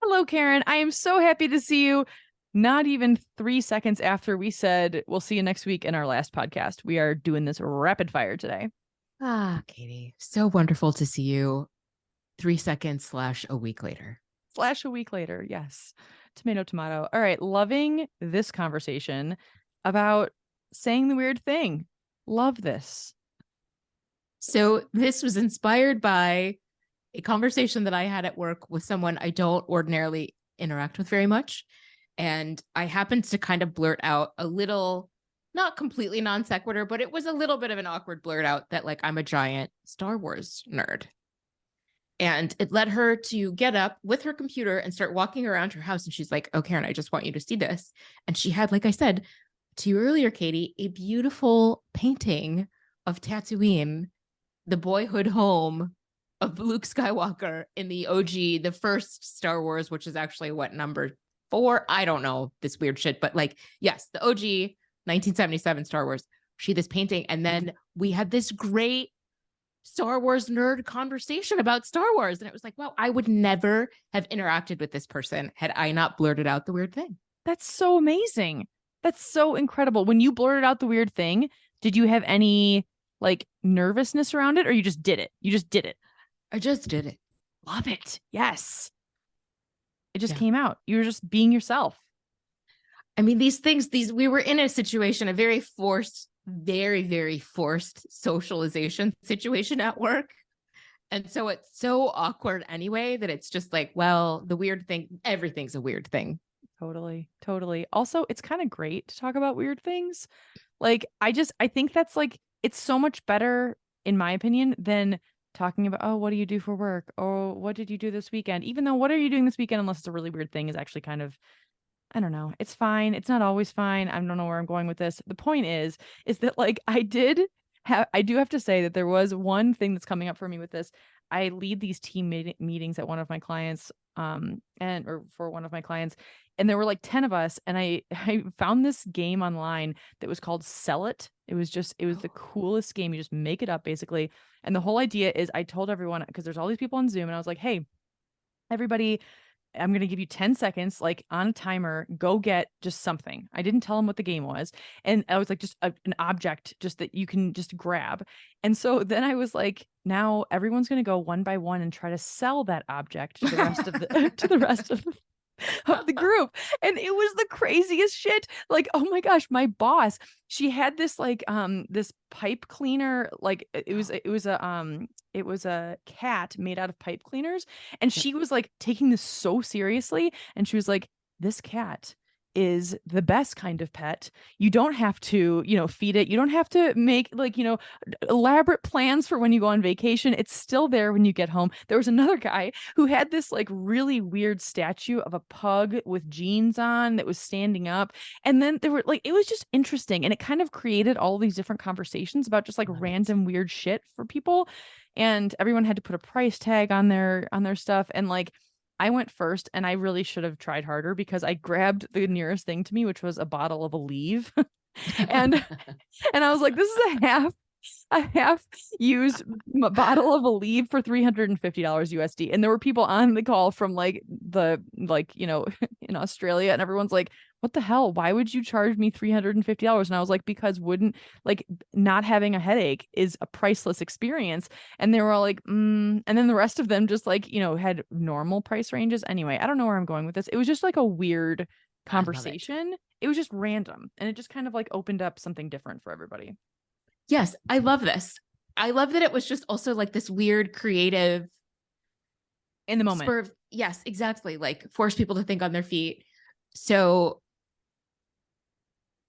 Hello, Karen. I am so happy to see you. Not even 3 seconds after we said we'll see you next week in our last podcast. We are doing this rapid fire today. Katie, so wonderful to see you 3 seconds / a week later. Slash a week later. Yes. Tomato, tomato. All right. Loving this conversation about saying the weird thing. Love this. So this was inspired by a conversation that I had at work with someone I don't ordinarily interact with very much. And I happened to kind of blurt out a little, not completely non sequitur, but it was a little bit of an awkward blurt out that like I'm a giant Star Wars nerd. And it led her to get up with her computer and start walking around her house. And she's like, oh, Karen, I just want you to see this. And she had, like I said to you earlier, Katie, a beautiful painting of Tatooine, the boyhood home of Luke Skywalker in the OG, the first Star Wars, which is actually what, number 4? I don't know this weird shit, but like, yes, the OG 1977 Star Wars. She had this painting. And then we had this great Star Wars nerd conversation about Star Wars. And it was like, wow, I would never have interacted with this person had I not blurted out the weird thing. That's so amazing. That's so incredible. When you blurted out the weird thing, did you have any like nervousness around it, or you just did it? You just did it. I just did it. Love it. Yes. It just came out. You were just being yourself. I mean, we were in a situation, a very forced, very, very forced socialization situation at work. And so it's so awkward anyway that it's just like, well, the weird thing, everything's a weird thing. Totally. Totally. Also, it's kind of great to talk about weird things. Like, I think that's like, it's so much better, in my opinion, than talking about, oh, what do you do for work? Oh, what did you do this weekend? Even though what are you doing this weekend, unless it's a really weird thing, is actually kind of, I don't know. It's fine. It's not always fine. I don't know where I'm going with this. The point is that like I do have to say that there was one thing that's coming up for me with this. I lead these team meetings at one of my clients, or for one of my clients, and there were like 10 of us, and I found this game online that was called Sell It. It was the coolest game. You just make it up basically. And the whole idea is I told everyone, because there's all these people on Zoom, and I was like, hey, everybody, I'm going to give you 10 seconds, like on a timer, go get just something. I didn't tell them what the game was. And I was like, just an object, just that you can just grab. And so then I was like, now everyone's going to go one by one and try to sell that object to the rest of the group. And it was the craziest shit. Like, oh my gosh, my boss, she had this like this pipe cleaner, like it was a cat made out of pipe cleaners, and she was like taking this so seriously, and she was like, this cat is the best kind of pet. You don't have to, feed it. You don't have to make like, elaborate plans for when you go on vacation. It's still there when you get home. There was another guy who had this like really weird statue of a pug with jeans on that was standing up. And then there were like, it was just interesting. And it kind of created all these different conversations about just like random weird shit for people. And everyone had to put a price tag on their stuff. And like, I went first, and I really should have tried harder because I grabbed the nearest thing to me, which was a bottle of Aleve. and I was like, this is a half used bottle of Aleve for $350 USD. And there were people on the call from like in Australia, and everyone's like, what the hell? Why would you charge me $350? And I was like, because not having a headache is a priceless experience. And they were all like, and then the rest of them just like, had normal price ranges. Anyway, I don't know where I'm going with this. It was just like a weird conversation. It was just random. And it just kind of like opened up something different for everybody. Yes, I love this. I love that it was just also like this weird creative in the moment. Yes, exactly. Like force people to think on their feet. So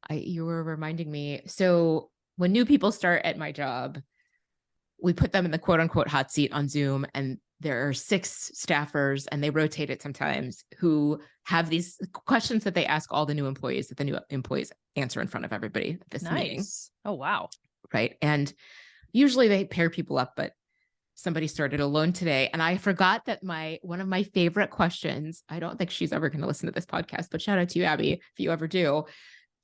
you were reminding me. So when new people start at my job, we put them in the quote unquote hot seat on Zoom, and there are 6 staffers, and they rotate it sometimes, who have these questions that they ask all the new employees that the new employees answer in front of everybody at this meeting. Oh, wow. Right. And usually they pair people up, but somebody started alone today. And I forgot that one of my favorite questions, I don't think she's ever going to listen to this podcast, but shout out to you, Abby, if you ever do.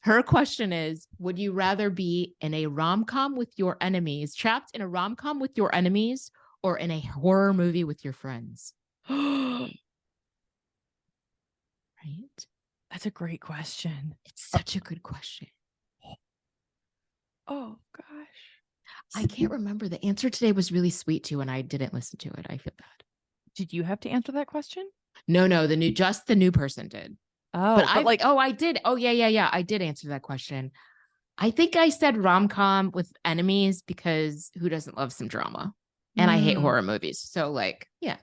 Her question is, would you rather be in a rom-com with your enemies, trapped in a rom-com with your enemies, or in a horror movie with your friends? Right? That's a great question. It's such a good question. Oh gosh. I can't remember. The answer today was really sweet too, and I didn't listen to it. I feel bad. Did you have to answer that question? No, just the new person did. But Oh, but like, I did. Oh, yeah. I did answer that question. I think I said rom-com with enemies because who doesn't love some drama? And I hate mm, horror movies. So like, yeah.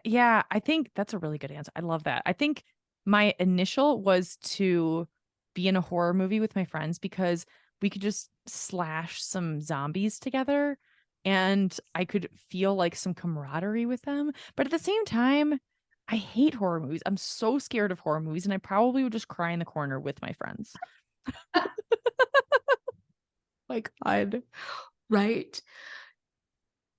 yeah, I think that's a really good answer. I love that. I think my initial was to be in a horror movie with my friends because we could just slash some zombies together and I could feel like some camaraderie with them. But at the same time, I hate horror movies. I'm so scared of horror movies and I probably would just cry in the corner with my friends. My God. Right.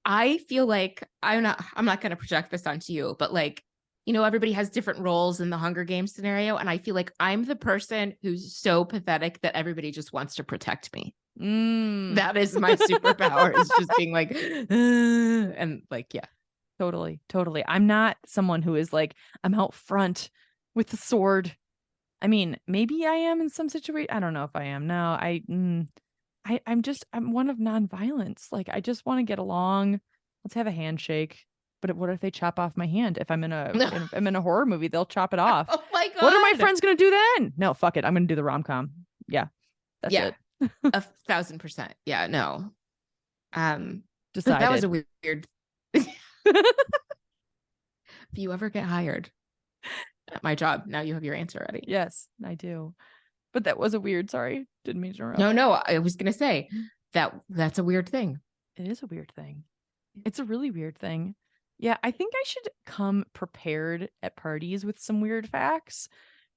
I feel like I'm not going to project this onto you, but like, everybody has different roles in the Hunger Games scenario. And I feel like I'm the person who's so pathetic that everybody just wants to protect me. Mm. That is my superpower, is just being like, and like, yeah. Totally, totally. I'm not someone who is like, I'm out front with the sword. I mean, maybe I am in some situation. I don't know if I am. No, I'm one of nonviolence. Like, I just want to get along. Let's have a handshake. But what if they chop off my hand? If I'm in a horror movie, they'll chop it off. Oh my What are my God. friends gonna do then? No, fuck it. I'm gonna do the rom-com. Yeah, that's Yeah, it. 1,000%. Yeah, no. But that was Decided. a weird. If you ever get hired at my job, now you have your answer ready. Yes, I do. But that was a weird. Sorry, didn't mean to interrupt. No, I was gonna say that's a weird thing. It is a weird thing. It's a really weird thing. Yeah, I think I should come prepared at parties with some weird facts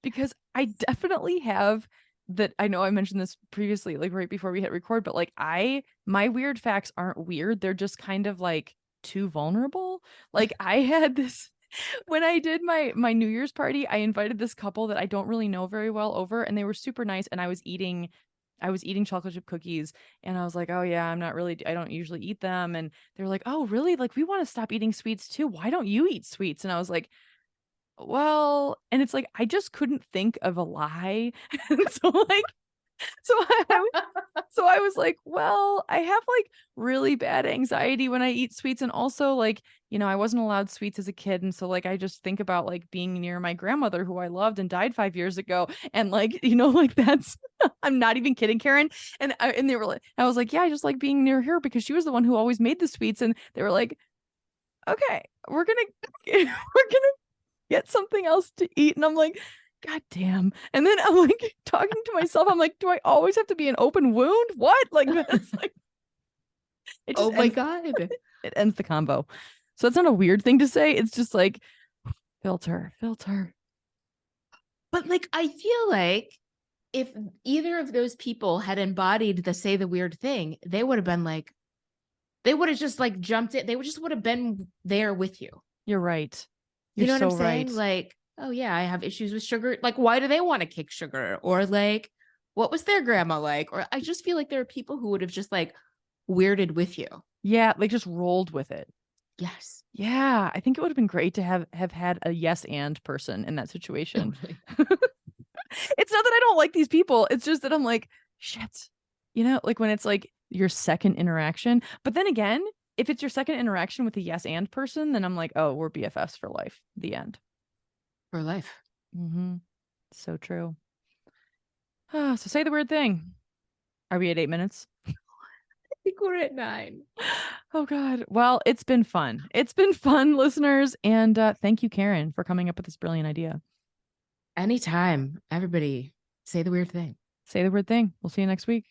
because I definitely have that. I know I mentioned this previously, like right before we hit record, but like my weird facts aren't weird. They're just kind of like too vulnerable. Like I had this when I did my New Year's party, I invited this couple that I don't really know very well over, and they were super nice. And I was eating chocolate chip cookies, and I was like, "Oh yeah, I don't usually eat them." And they were like, "Oh really? Like we want to stop eating sweets too. Why don't you eat sweets?" And I was like, "Well," and it's like I just couldn't think of a lie, and so I was like, well, I have like really bad anxiety when I eat sweets. And also, like, I wasn't allowed sweets as a kid. And so, like, I just think about like being near my grandmother who I loved and died 5 years ago. And like, like that's, I'm not even kidding, Karen. And they were like, I was like, yeah, I just like being near her because she was the one who always made the sweets. And they were like, okay, we're gonna get something else to eat. And I'm like, God damn. And then I'm like talking to myself. I'm like, do I always have to be an open wound? What? Like that's like it just Oh my ends God. it ends the combo. So it's not a weird thing to say. It's just like filter, filter. But like, I feel like if either of those people had embodied the say the weird thing, they would have been like, they would have just like jumped it. They would have been there with you. You're right. You You're know what I'm so saying? right. Like, oh yeah, I have issues with sugar. Like, why do they want to kick sugar? Or like, what was their grandma like? Or I just feel like there are people who would have just like weirded with you. Yeah, like just rolled with it. Yes. Yeah, I think it would have been great to have had a yes and person in that situation. Totally. It's not that I don't like these people. It's just that I'm like, shit. Like when it's like your second interaction. But then again, if it's your second interaction with a yes and person, then I'm like, oh, we're BFFs for life. The end. For life. Mm-hmm. So true. So say the weird thing. Are we at 8 minutes? I think we're at 9. Oh God. Well, it's been fun. It's been fun, listeners. And thank you, Karen, for coming up with this brilliant idea. Anytime. Everybody say the weird thing. Say the weird thing. We'll see you next week.